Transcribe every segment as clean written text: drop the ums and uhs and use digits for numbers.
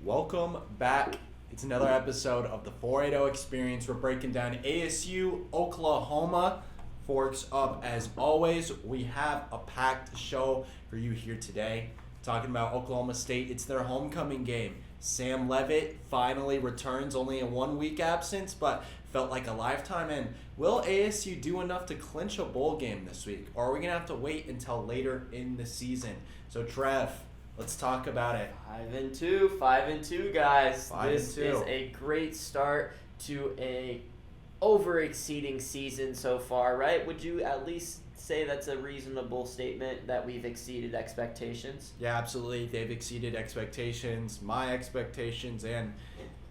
Welcome back. It's another episode of the 480 Experience. We're breaking down ASU, Oklahoma. Forks up as always. We have a packed show for you here today. Talking about Oklahoma State. It's their homecoming game. Sam Leavitt finally returns, only a 1 week absence, but felt like a lifetime. And will ASU do enough to clinch a bowl game this week? Or are we going to have to wait until later in the season? So Trev, let's talk about it. 5-2, guys. 5-2. This is a great start to a over-exceeding season so far, right? Would you at least say that's a reasonable statement that we've exceeded expectations? Yeah, absolutely. They've exceeded expectations, my expectations, and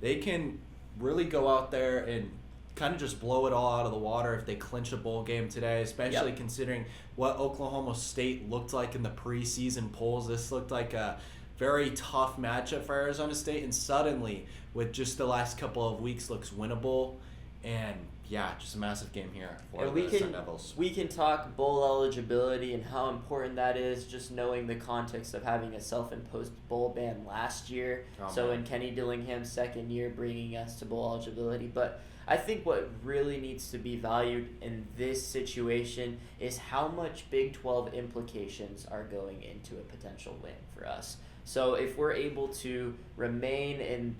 they can really go out there and kind of just blow it all out of the water if they clinch a bowl game today, especially considering what Oklahoma State looked like in the preseason polls. This looked like a very tough matchup for Arizona State, and suddenly, with just the last couple of weeks, looks winnable. And yeah, just a massive game here for the Sun Devils. We can talk bowl eligibility and how important that is, just knowing the context of having a self-imposed bowl ban last year. In Kenny Dillingham's second year, bringing us to bowl eligibility. But I think what really needs to be valued in this situation is how much Big 12 implications are going into a potential win for us. So if we're able to remain in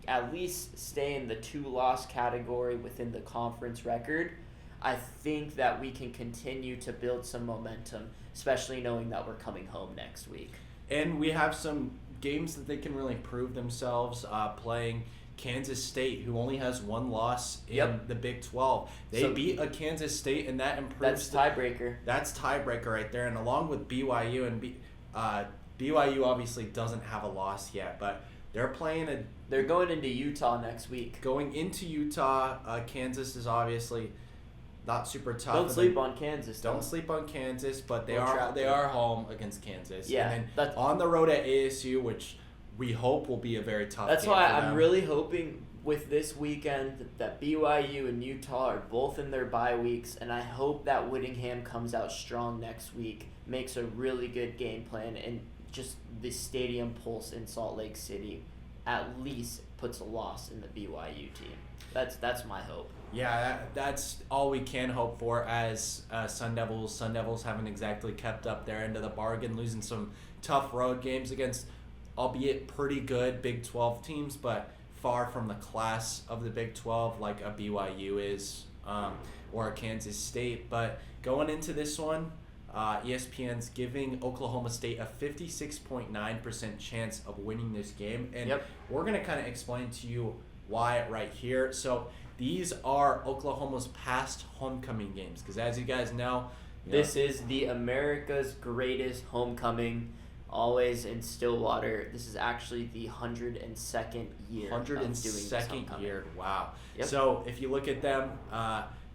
at least stay in the 2-loss category within the conference record, I think that we can continue to build some momentum, especially knowing that we're coming home next week. And we have some games that they can really prove themselves, playing Kansas State, who only has one loss in the Big 12. They beat a Kansas State, and that improves. That's tiebreaker. That's tiebreaker right there. And along with BYU, and BYU obviously doesn't have a loss yet, but they're going into Utah next week. Going into Utah, Kansas is obviously not super tough. Don't sleep on Kansas. Don't sleep on Kansas, but they are home against Kansas. Yeah, and then on the road at ASU, which we hope will be a very tough That's game why for them. I'm really hoping with this weekend that BYU and Utah are both in their bye weeks, and I hope that Whittingham comes out strong next week, makes a really good game plan, and just the stadium pulse in Salt Lake City at least puts a loss in the BYU team. That's my hope. Yeah, that's all we can hope for as Sun Devils. Sun Devils haven't exactly kept up their end of the bargain, losing some tough road games against, albeit pretty good Big 12 teams, but far from the class of the Big 12 like a BYU is, or a Kansas State. But going into this one, ESPN's giving Oklahoma State a 56.9% chance of winning this game. And we're going to kind of explain to you why right here. So these are Oklahoma's past homecoming games, because as you guys know, this is the America's greatest homecoming, always in Stillwater. This is actually the 102nd year. 102nd year. Wow. Yep. So if you look at them,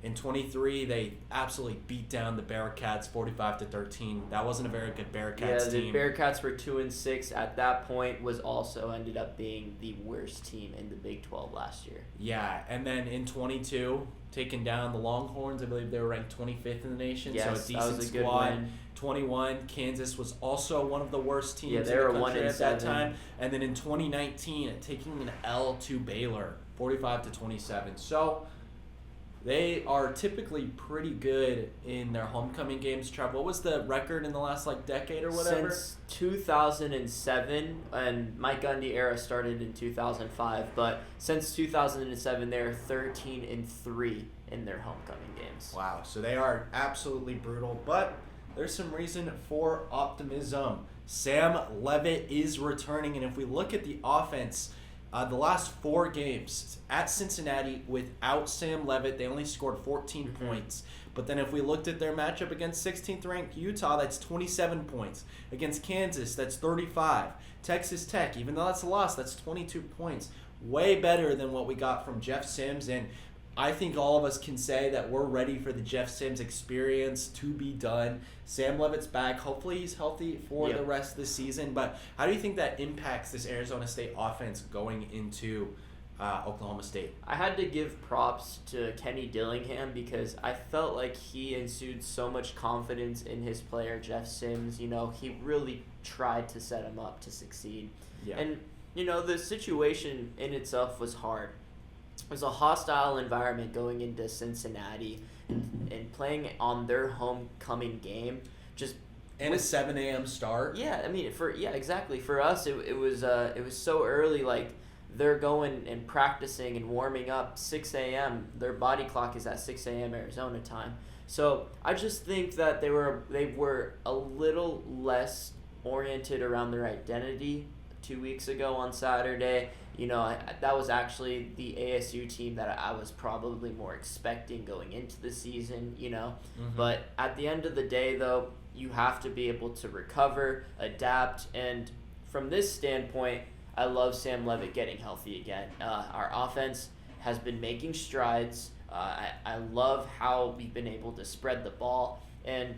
in 23, they absolutely beat down the Bearcats 45-13. That wasn't a very good Bearcats team. Yeah, the Bearcats were 2-6 at that point. Was also ended up being the worst team in the Big 12 last year. Yeah, and then in 22, taking down the Longhorns. I believe they were ranked 25th in the nation. Yes, so a decent that was a good squad. win. 21, Kansas was also one of the worst teams they in were the country at that 1-7. time. And then in 2019, taking an L to Baylor, 45-27. So they are typically pretty good in their homecoming games. Trev, what was the record in the last decade or whatever? Since 2007, and Mike Gundy era started in 2005, but since 2007, they're 13-3 in their homecoming games. Wow, so they are absolutely brutal, but there's some reason for optimism. Sam Leavitt is returning, and if we look at the offense, the last 4 games at Cincinnati without Sam Leavitt, they only scored 14 points. But then if we looked at their matchup against 16th ranked Utah, that's 27 points. Against Kansas, that's 35. Texas Tech, even though that's a loss, that's 22 points. Way better than what we got from Jeff Sims, and I think all of us can say that we're ready for the Jeff Sims experience to be done. Sam Leavitt's back. Hopefully he's healthy for the rest of the season. But how do you think that impacts this Arizona State offense going into Oklahoma State? I had to give props to Kenny Dillingham because I felt like he ensued so much confidence in his player, Jeff Sims. You know, he really tried to set him up to succeed. Yeah. And The situation in itself was hard. It was a hostile environment going into Cincinnati and playing on their homecoming game. And a 7 a.m. start. Yeah, I mean, exactly. For us, it was so early. Like, they're going and practicing and warming up 6 a.m. Their body clock is at 6 a.m. Arizona time. So I just think that they were a little less oriented around their identity 2 weeks ago on Saturday. That was actually the ASU team that I was probably more expecting going into the season. But at the end of the day, though, you have to be able to recover, adapt, and from this standpoint, I love Sam Levitt getting healthy again. Our offense has been making strides. I love how we've been able to spread the ball, and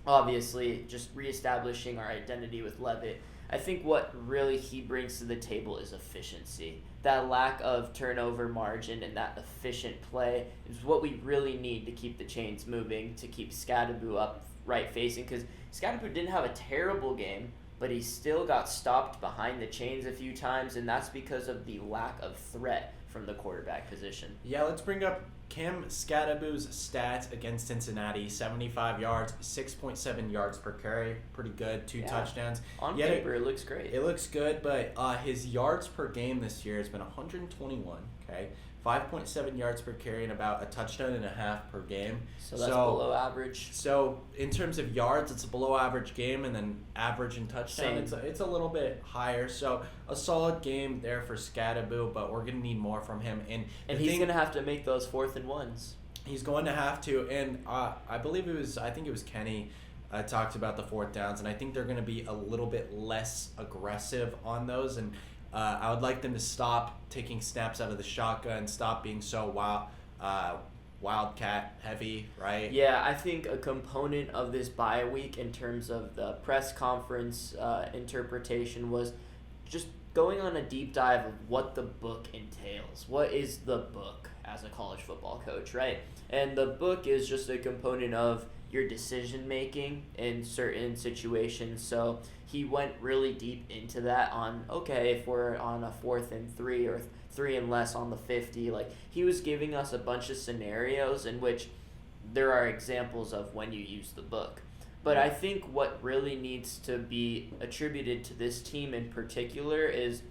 obviously just reestablishing our identity with Levitt. I think what really he brings to the table is efficiency. That lack of turnover margin and that efficient play is what we really need to keep the chains moving, to keep Scadaboo up right facing, because Scadaboo didn't have a terrible game, but he still got stopped behind the chains a few times, and that's because of the lack of threat from the quarterback position. Yeah, let's bring up Cam Scadaboo's stats against Cincinnati. 75 yards, 6.7 yards per carry. Pretty good. 2 touchdowns. On paper, it looks great. It looks good, but his yards per game this year has been 121, okay? 5.7 yards per carry and about a touchdown and a half per game. So that's below average. So in terms of yards, it's a below average game, and then average and touchdown, it's a little bit higher. So a solid game there for Scadaboo, but we're going to need more from him. And he's going to have to make those 4th and 1s. He's going to have to, and I think it was Kenny talked about the 4th downs, and I think they're going to be a little bit less aggressive on those, and I would like them to stop taking snaps out of the shotgun, stop being so wildcat heavy, right? Yeah, I think a component of this bye week in terms of the press conference interpretation was just going on a deep dive of what the book entails. What is the book as a college football coach, right? And the book is just a component of your decision making in certain situations. So he went really deep into that on, okay, if we're on a 4th and 3 or 3 and less on the 50, like he was giving us a bunch of scenarios in which there are examples of when you use the book. But I think what really needs to be attributed to this team in particular is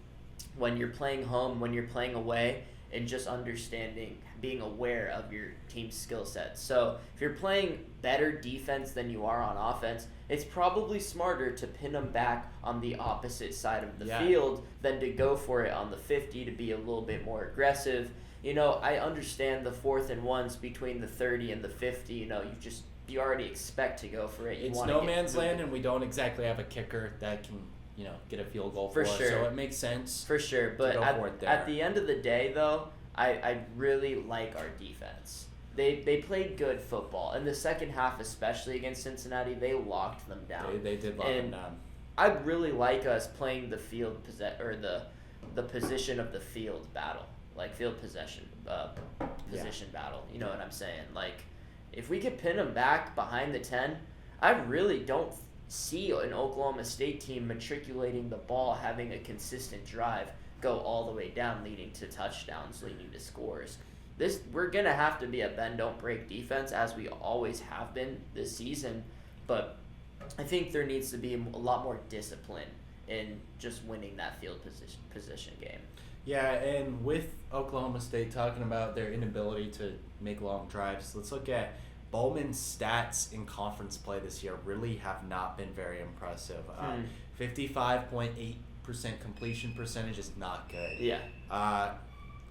when you're playing home, when you're playing away, and just understanding, being aware of your team's skill set. So if you're playing better defense than you are on offense, it's probably smarter to pin them back on the opposite side of the field than to go for it on the 50 to be a little bit more aggressive. I understand the 4th and 1s between the 30 and the 50. You already expect to go for it. It's no man's land, and we don't exactly have a kicker that can get a field goal for us. Sure. So it makes sense. For sure. But at the end of the day, though, I really like our defense. They played good football. In the second half, especially against Cincinnati, they locked them down. They did lock them down. I really like us playing the field the position of the field battle, like field possession battle. You know what I'm saying? Like, if we could pin them back behind the 10, I really don't see an Oklahoma State team matriculating the ball, having a consistent drive, go all the way down, leading to touchdowns, leading to scores. We're going to have to be a bend-don't-break defense, as we always have been this season, but I think there needs to be a lot more discipline in just winning that field position game. Yeah, and with Oklahoma State talking about their inability to make long drives, let's look at Bowman's stats in conference play this year really have not been very impressive. 55.8% completion percentage is not good. Yeah.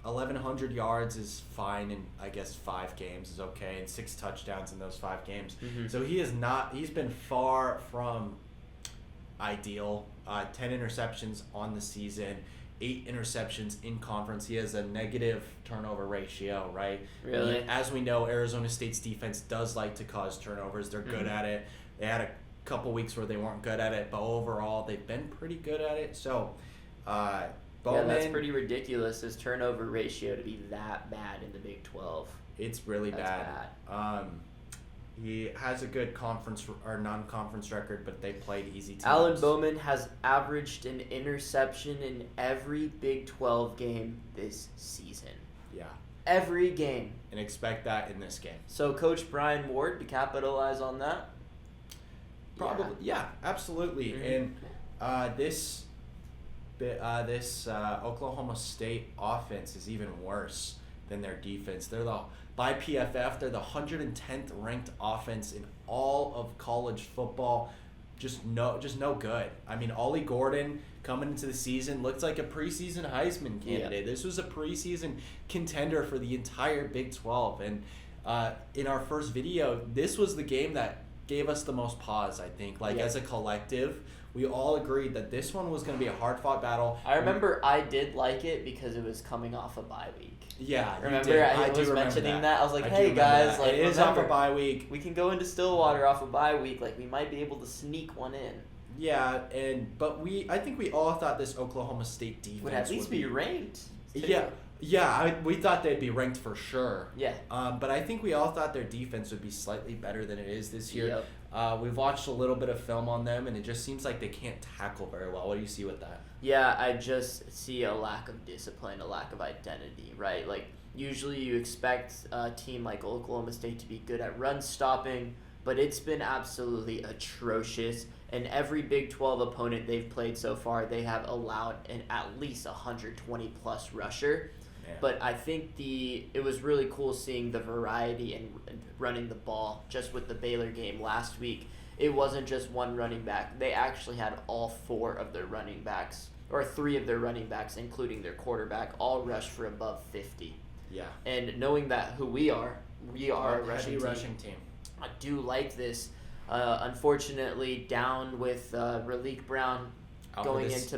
1,100 yards is fine in, I guess, 5 games is okay, and 6 touchdowns in those 5 games. Mm-hmm. So he's been far from ideal. 10 interceptions on the season, 8 interceptions in conference. He has a negative turnover ratio, right? Really? As we know, Arizona State's defense does like to cause turnovers. They're good at it. They had a couple weeks where they weren't good at it, but overall they've been pretty good at it. So Bowman, that's pretty ridiculous, his turnover ratio to be that bad in the Big 12. It's really bad. He has a good conference or non-conference record, but they played easy teams. Alan Bowman has averaged an interception in every Big 12 game this season. Yeah. Every game. And expect that in this game. So Coach Brian Ward to capitalize on that? Probably, yeah, absolutely. Mm-hmm. And this Oklahoma State offense is even worse than their defense. By PFF, they're the 110th ranked offense in all of college football. Just no good. I mean, Ollie Gordon coming into the season looked like a preseason Heisman candidate. Yeah. This was a preseason contender for the entire Big 12. And in our first video, this was the game that gave us the most pause, I think. As a collective, we all agreed that this one was going to be a hard-fought battle. I remember I did like it because it was coming off a bye week. Yeah, remember I was mentioning that. I was like, hey guys, it is off a bye week. We can go into Stillwater off a bye week. We might be able to sneak one in. Yeah, but I think we all thought this Oklahoma State defense would at least be ranked. Too. Yeah, we thought they'd be ranked for sure. Yeah. But I think we all thought their defense would be slightly better than it is this year. Yep. We've watched a little bit of film on them, and it just seems like they can't tackle very well. What do you see with that? Yeah, I just see a lack of discipline, a lack of identity, right? Usually you expect a team like Oklahoma State to be good at run stopping, but it's been absolutely atrocious. And every Big 12 opponent they've played so far, they have allowed at least 120-plus rusher. Yeah. But I think it was really cool seeing the variety and running the ball just with the Baylor game last week. It wasn't just one running back. They actually had all four of their running backs, or three of their running backs, including their quarterback, all rush for above 50. Yeah. And knowing that we are a rushing team. I do like this. Unfortunately, down with Raleek Brown going in to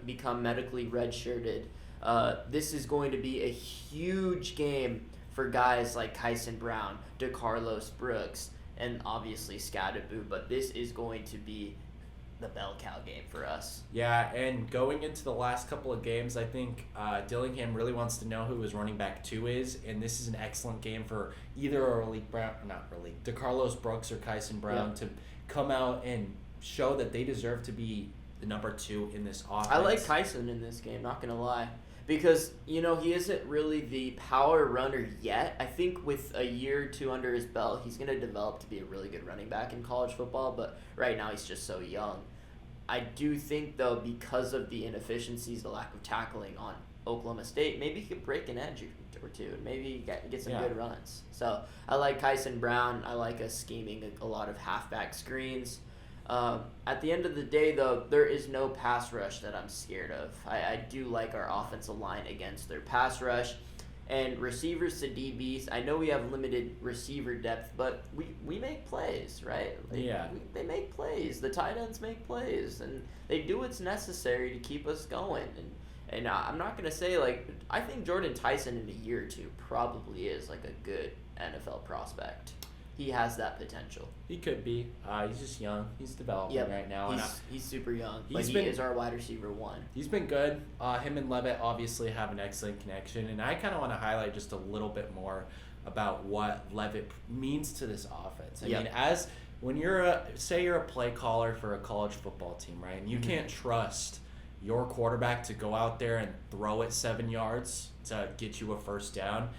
become medically redshirted. This is going to be a huge game for guys like Kyson Brown, DeCarlos Brooks, and obviously Scadaboo, but this is going to be the bell cow game for us. Yeah, and going into the last couple of games, I think Dillingham really wants to know who his running back 2 is, and this is an excellent game for either DeCarlos Brooks or Kyson Brown to come out and show that they deserve to be the number 2 in this offense. I like Kyson in this game, not going to lie. Because, he isn't really the power runner yet. I think with a year or two under his belt, he's going to develop to be a really good running back in college football, but right now he's just so young. I do think, though, because of the inefficiencies, the lack of tackling on Oklahoma State, maybe he could break an edge or two and maybe get some good runs. So I like Kyson Brown. I like us scheming a lot of halfback screens. At the end of the day, though, there is no pass rush that I'm scared of. I do like our offensive line against their pass rush. And receivers to DBs, I know we have limited receiver depth, but we make plays, right? They make plays. The tight ends make plays, and they do what's necessary to keep us going. And I'm not going to say, I think Jordan Tyson in a year or two probably is, a good NFL prospect. He has that potential. He could be. He's just young. He's developing right now. He's super young, but he is our wide receiver 1. He's been good. Him and Levitt obviously have an excellent connection, and I kind of want to highlight just a little bit more about what Levitt means to this offense. I mean, when you're a play caller for a college football team, right, and you can't trust your quarterback to go out there and throw it 7 yards to get you a first down.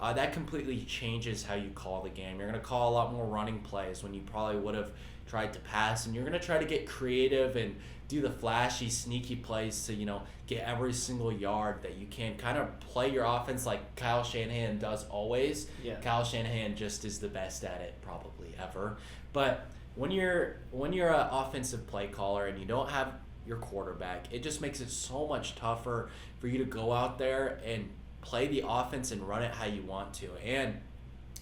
That completely changes how you call the game. You're going to call a lot more running plays when you probably would have tried to pass, and you're going to try to get creative and do the flashy, sneaky plays to, get every single yard that you can. Kind of play your offense like Kyle Shanahan does always. Yeah. Kyle Shanahan just is the best at it probably ever. But when you're an offensive play caller and you don't have your quarterback, it just makes it so much tougher for you to go out there and play the offense and run it how you want to, and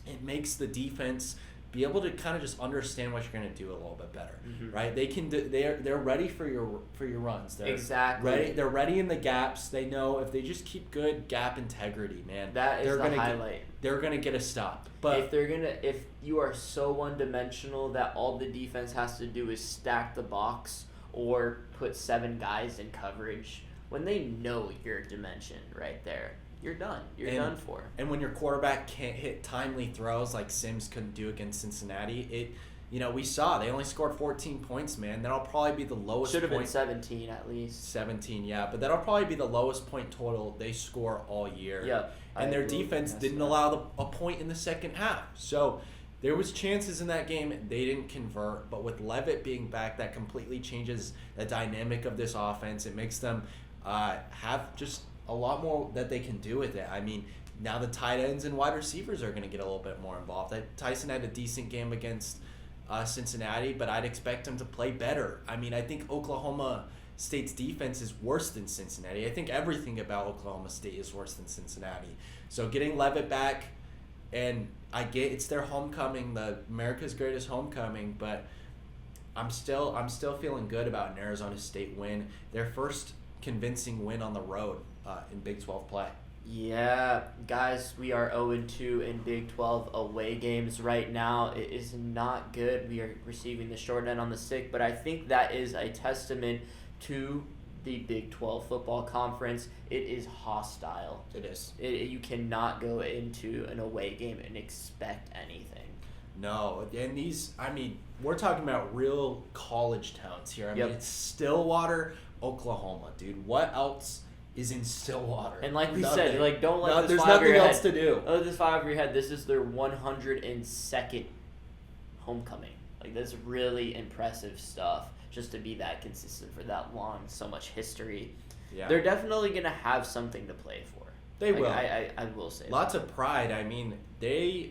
it makes the defense be able to kind of just understand what you're going to do a little bit better, right? They can they're ready for your runs. They're ready in the gaps. They know if they just keep good gap integrity, man, they're the highlight. They're going to get a stop. But if you are so one-dimensional that all the defense has to do is stack the box or put 7 guys in coverage, when they know your dimension right there, you're done. You're done for. And when your quarterback can't hit timely throws like Sims couldn't do against Cincinnati, we saw they only scored 14 points, man. That'll probably be the lowest. Should have been 17 at least. 17, yeah, but that'll probably be the lowest point total they score all year. Yep. And their defense didn't allow a point in the second half. So there was chances in that game. They didn't convert. But with Levitt being back, that completely changes the dynamic of this offense. It makes them have just a lot more that they can do with it. I mean, now the tight ends and wide receivers are going to get a little bit more involved. Tyson had a decent game against Cincinnati, but I'd expect him to play better. I mean, I think Oklahoma State's defense is worse than Cincinnati. I think everything about Oklahoma State is worse than Cincinnati. So getting Levitt back, and I get it's their homecoming, the America's greatest homecoming, but I'm still feeling good about an Arizona State win, their first convincing win on the road in Big 12 play. Yeah, guys, we are 0-2 in Big 12 away games right now. It is not good. We are receiving the short end on the stick, but I think that is a testament to the Big 12 football conference. It is hostile. It is. You cannot go into an away game and expect anything. No, and we're talking about real college towns here. I mean, Yep. it's Stillwater, Oklahoma, dude. What else is in Stillwater? And like we Nothing. said, don't let this there's fly over nothing your else head. to do. Oh, this fly over your head. This is their 102nd homecoming. That's really impressive stuff. Just to be that consistent for that long, so much history. Yeah. They're definitely gonna have something to play for. They will. I will say. Lots of pride. I mean, they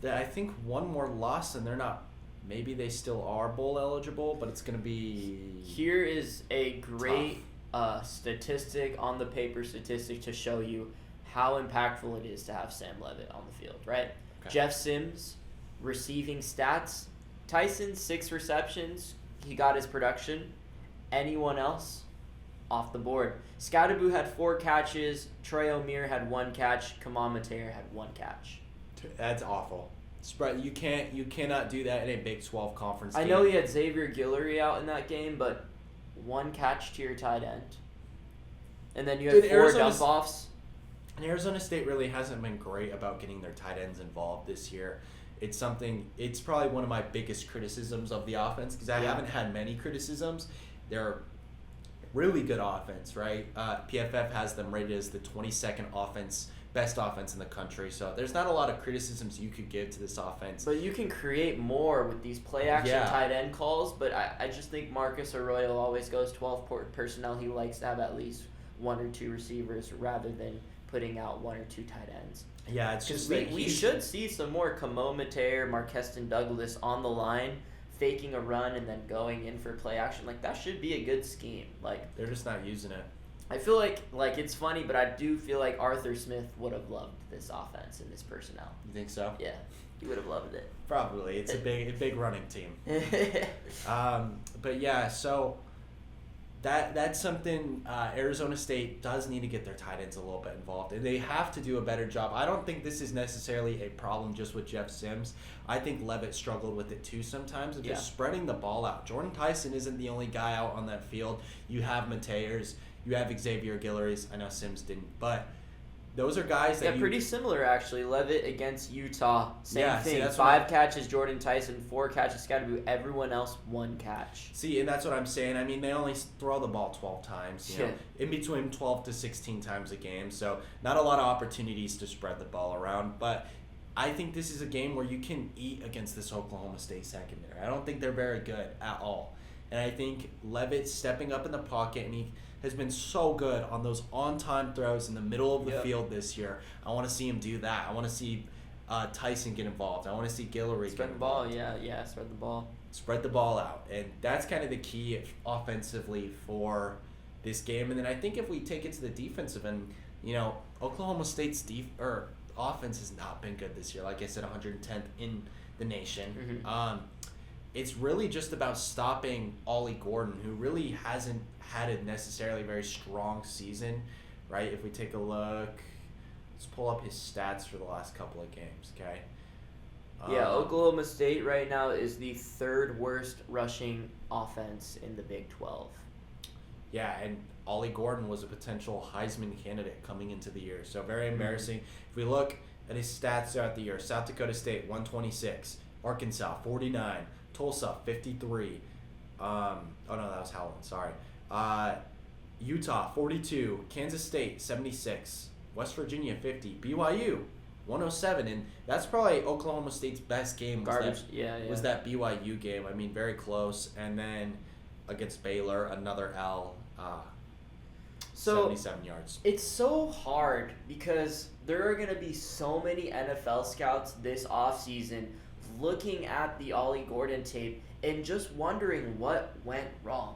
I think one more loss and they're not. Maybe they still are bowl eligible, but it's gonna be. Here is a great statistic on the paper statistic to show you how impactful it is to have Sam Levitt on the field. Right. Okay. Jeff Sims, receiving stats. Tyson 6 receptions. He got his production. Anyone else? Off the board. Scoutaboo had 4 catches. Trey O'Meara had 1 catch. Kamal Mateer had 1 catch. That's awful. Spread. You cannot do that in a Big 12 conference game. I know he had Xavier Guillory out in that game, but 1 catch to your tight end. And then you had 4 dump-offs. And Arizona State really hasn't been great about getting their tight ends involved this year. It's probably one of my biggest criticisms of the offense because I haven't had many criticisms. They're really good offense, right? PFF has them rated as the 22nd best offense in the country. So there's not a lot of criticisms you could give to this offense. But you can create more with these play-action tight end calls. But I just think Marcus Arroyo always goes 12 personnel. He likes to have at least 1 or 2 receivers rather than putting out 1 or 2 tight ends. Yeah, it's just we should see some more Kamal Mateer, Marqueston Douglas on the line, faking a run and then going in for play action. That should be a good scheme. They're just not using it. I feel like it's funny, but I do feel like Arthur Smith would have loved this offense and this personnel. You think so? Yeah, he would have loved it. Probably. It's a big running team. But yeah, so that's something Arizona State does need to get their tight ends a little bit involved. And they have to do a better job. I don't think this is necessarily a problem just with Jeff Sims. I think Levitt struggled with it too sometimes of just spreading the ball out. Jordan Tyson isn't the only guy out on that field. You have Mateers. You have Xavier Guillory. I know Sims didn't, but those are guys that pretty similar actually. Levitt against Utah, same thing. See, 5 catches, Jordan Tyson, 4 catches, Scottaboo. Everyone else 1 catch. See, and that's what I'm saying. I mean, they only throw the ball 12 times, you know, in between 12 to 16 times a game. So not a lot of opportunities to spread the ball around. But I think this is a game where you can eat against this Oklahoma State secondary. I don't think they're very good at all. And I think Levitt stepping up in the pocket, and he has been so good on those on-time throws in the middle of the field this year. I want to see him do that. I want to see Tyson get involved. I want to see Guillory spread the ball. Yeah, spread the ball. Spread the ball out, and that's kind of the key offensively for this game. And then I think if we take it to the defensive end, Oklahoma State's offense has not been good this year. Like I said, 110th in the nation. Mm-hmm. It's really just about stopping Ollie Gordon, who really hasn't had a necessarily very strong season, right? If we take a look, let's pull up his stats for the last couple of games, okay? Oklahoma State right now is the 3rd worst rushing offense in the Big 12. Yeah, and Ollie Gordon was a potential Heisman candidate coming into the year. So very embarrassing. If we look at his stats throughout the year, South Dakota State 126, Arkansas 49, Tulsa 53. Oh no, that was Howland. Sorry. Utah 42, Kansas State 76, West Virginia 50, BYU 107, and that's probably Oklahoma State's best game. Was that BYU game? I mean, very close, and then against Baylor, another L. 77 yards. It's so hard because there are going to be so many NFL scouts this offseason looking at the Ollie Gordon tape and just wondering what went wrong.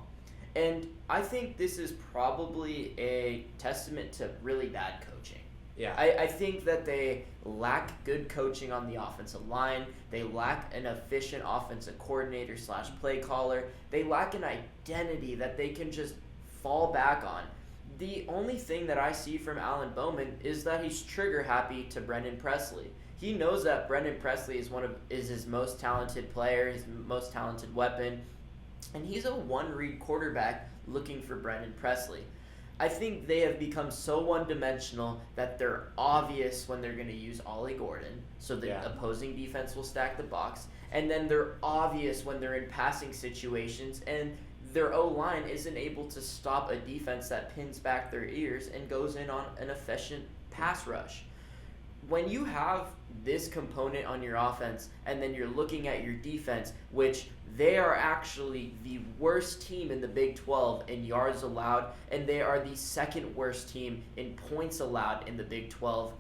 And I think this is probably a testament to really bad coaching. Yeah. I think that they lack good coaching on the offensive line. They lack an efficient offensive coordinator / play caller. They lack an identity that they can just fall back on. The only thing that I see from Alan Bowman is that he's trigger happy to Brendan Presley. He knows that Brendan Presley is his most talented player, his most talented weapon, and he's a one-read quarterback looking for Brendan Presley. I think they have become so one-dimensional that they're obvious when they're going to use Ollie Gordon, so the opposing defense will stack the box, and then they're obvious when they're in passing situations, and their O-line isn't able to stop a defense that pins back their ears and goes in on an efficient pass rush. When you have this component on your offense and then you're looking at your defense, which they are actually the worst team in the Big 12 in yards allowed, and they are the second worst team in points allowed in the Big 12,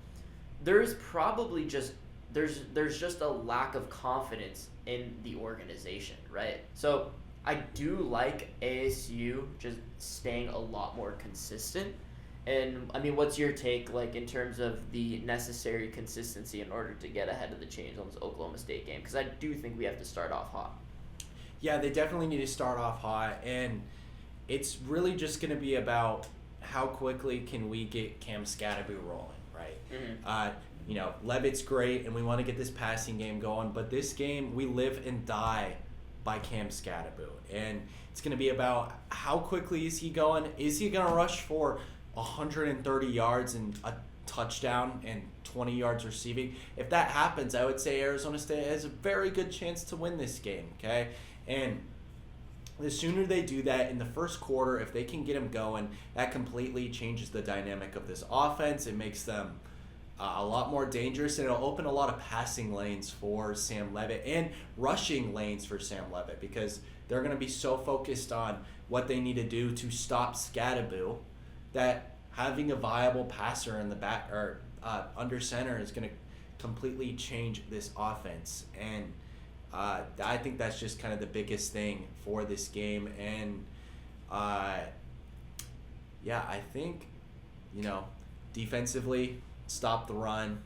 there's probably just there's just a lack of confidence in the organization, right? So I do like ASU just staying a lot more consistent. And, I mean, what's your take, like, in terms of the necessary consistency in order to get ahead of the chains on this Oklahoma State game? Because I do think we have to start off hot. Yeah, they definitely need to start off hot, and it's really just going to be about how quickly can we get Cam Scatterby rolling, right? Mm-hmm. Levitt's great, and we want to get this passing game going, but this game, we live and die by Cam Scatterby, and it's going to be about how quickly is he going? Is he going to rush for 130 yards and a touchdown and 20 yards receiving? If that happens, I would say Arizona State has a very good chance to win this game, okay? And the sooner they do that in the first quarter, if they can get them going, that completely changes the dynamic of this offense. It makes them a lot more dangerous, and it'll open a lot of passing lanes for Sam Levitt and rushing lanes for Sam Levitt, because they're going to be so focused on what they need to do to stop Scatterby that having a viable passer in the back or under center is going to completely change this offense. And I think that's just kind of the biggest thing for this game. And I think defensively, stop the run,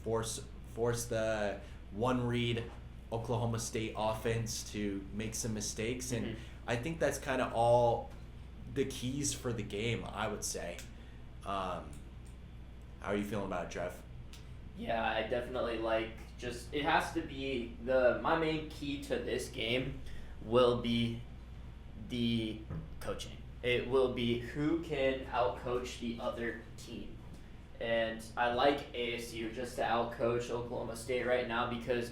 force the one read Oklahoma State offense to make some mistakes, and I think that's kind of all the keys for the game, I would say. How are you feeling about it, Trev? Yeah, I definitely it has to be my main key to this game will be the coaching. It will be who can outcoach the other team. And I like ASU just to outcoach Oklahoma State right now because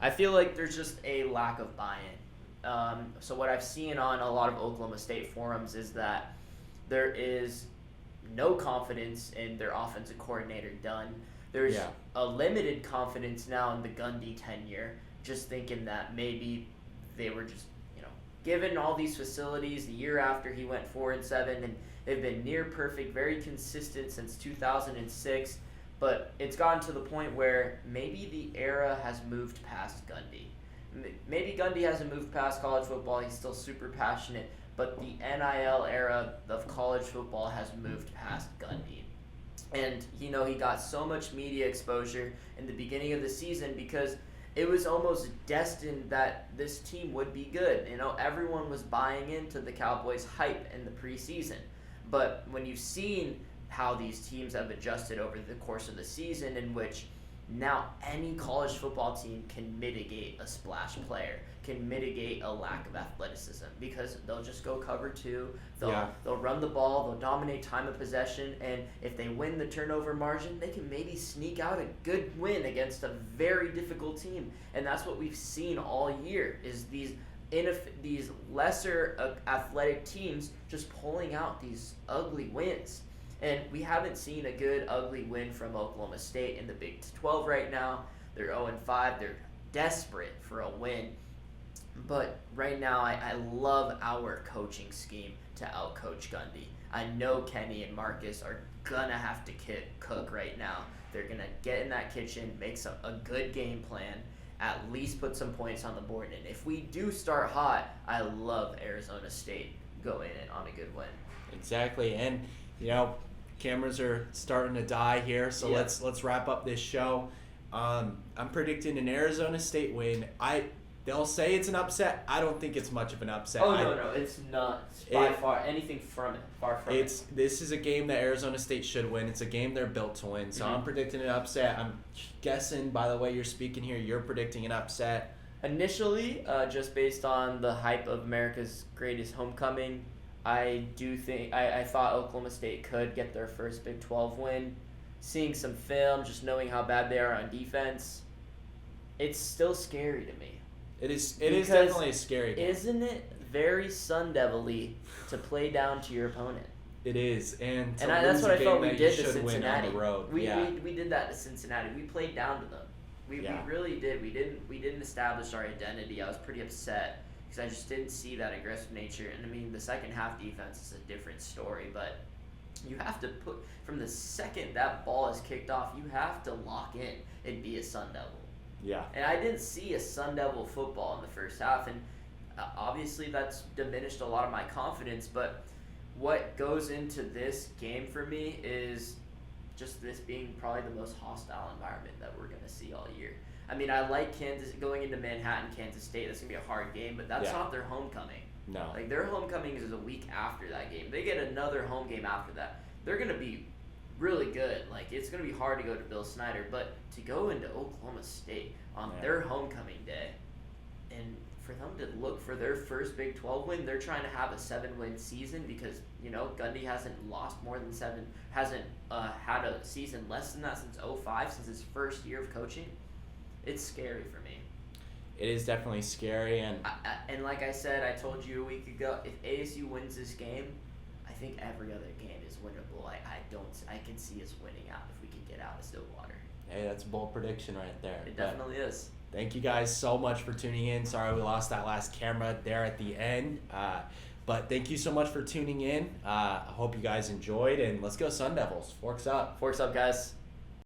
I feel like there's just a lack of buy-in. So what I've seen on a lot of Oklahoma State forums is that there is no confidence in their offensive coordinator, Dunn. There's a limited confidence now in the Gundy tenure, just thinking that maybe they were just, given all these facilities the year after he went 4-7, and they've been near perfect, very consistent since 2006. But it's gotten to the point where maybe the era has moved past Gundy. Maybe Gundy hasn't moved past college football. He's still super passionate. But the NIL era of college football has moved past Gundy. And, he got so much media exposure in the beginning of the season because it was almost destined that this team would be good. Everyone was buying into the Cowboys' hype in the preseason. But when you've seen how these teams have adjusted over the course of the season, in which Now any college football team can mitigate a splash player, can mitigate a lack of athleticism, because they'll just go cover 2, they'll run the ball, they'll dominate time of possession, and if they win the turnover margin, they can maybe sneak out a good win against a very difficult team. And that's what we've seen all year, is these lesser athletic teams just pulling out these ugly wins. And we haven't seen a good ugly win from Oklahoma State in the Big 12 right now. They're 0-5. They're desperate for a win. But right now, I love our coaching scheme to outcoach Gundy. I know Kenny and Marcus are going to have to cook right now. They're going to get in that kitchen, make a good game plan, at least put some points on the board. And if we do start hot, I love Arizona State going in on a good win. Exactly. And, cameras are starting to die here, so let's wrap up this show. I'm predicting an Arizona State win. They'll say it's an upset. I don't think it's much of an upset. Oh, no, it's not by far anything from it. Far from it. This is a game that Arizona State should win. It's a game they're built to win. So I'm predicting an upset. I'm guessing, by the way you're speaking here, you're predicting an upset. Initially, just based on the hype of America's greatest homecoming, I thought Oklahoma State could get their first Big 12 win. Seeing some film, just knowing how bad they are on defense, it's still scary to me. It is definitely a scary game. Isn't it very Sun Devil-y to play down to your opponent? It is, and that's what I felt we did to Cincinnati. On the road. We did that to Cincinnati. We played down to them. We really did. We didn't establish our identity. I was pretty upset because I just didn't see that aggressive nature. And I mean, the second half defense is a different story, but you have to put, from the second that ball is kicked off, you have to lock in and be a Sun Devil. Yeah. And I didn't see a Sun Devil football in the first half, and obviously that's diminished a lot of my confidence, but what goes into this game for me is just this being probably the most hostile environment that we're going to see all year. I mean, I like Kansas going into Manhattan, Kansas State. That's going to be a hard game, but that's not their homecoming. No. Like, their homecoming is a week after that game. They get another home game after that. They're going to be really good. Like, it's going to be hard to go to Bill Snyder, but to go into Oklahoma State on their homecoming day, and for them to look for their first Big 12 win, they're trying to have a 7-win season because, Gundy hasn't lost more than 7, hasn't had a season less than that since 2005, since his first year of coaching. It's scary for me. It is definitely scary, and and like I said, I told you a week ago, if ASU wins this game, I think every other game is winnable. I can see us winning out if we can get out of Stillwater. Hey, that's a bold prediction right there. It definitely is. Thank you guys so much for tuning in. Sorry we lost that last camera there at the end. But thank you so much for tuning in. I hope you guys enjoyed, and let's go Sun Devils. Forks up. Forks up, guys.